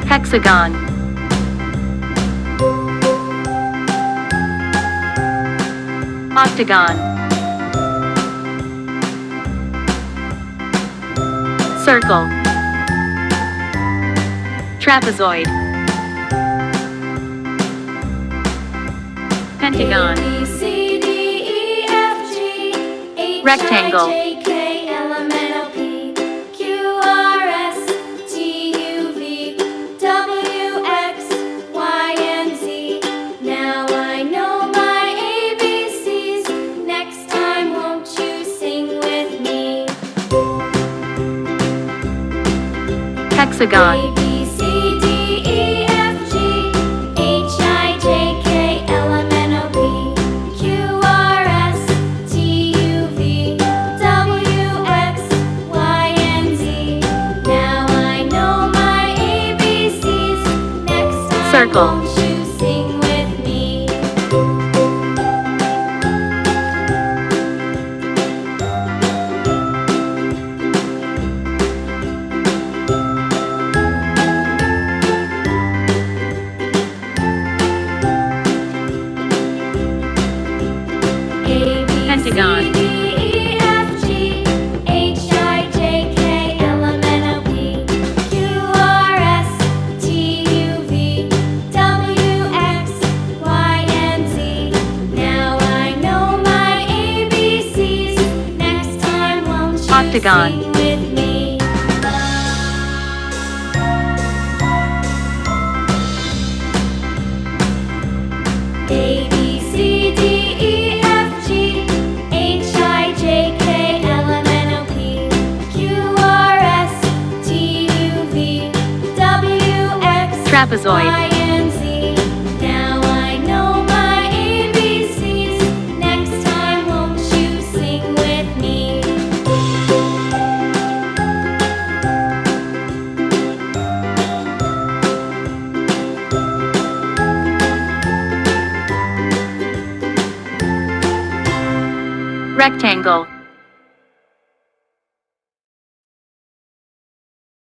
hexagon, octagon, circle, trapezoid, Pentagon, A, B, C, D, E, F, G, H, rectangle, I, J, K, L, M, N, O, P, Q, R, S, T, U, V, W, X, Y, and Z. Now I know my ABCs. Next time, won't you sing with me? hexagon, A, B, C, D, E, F, G, H, I, J, K, L, M, N, O, P, Q, R, S, T, U, V, W, X, Y, and Z. Now I know my ABCs. Next time, circle, won't you sing with me? A, B, Pentagon, C, D, E, F, G, H, I, J, K, L, M, N, O, P, Q, R, S, T, U, V, W, X, Y, and Z. Now I know my ABCs. Next time, won't you octagon, sing with me? A, B, C, D, E, F, G, H, I, J, K, L, M, N, O, P, Q, R, S, T, U, V, W, X, trapezoid, Y, and Z. Now I know my ABCs. Next time, won't you sing with me? rectangle,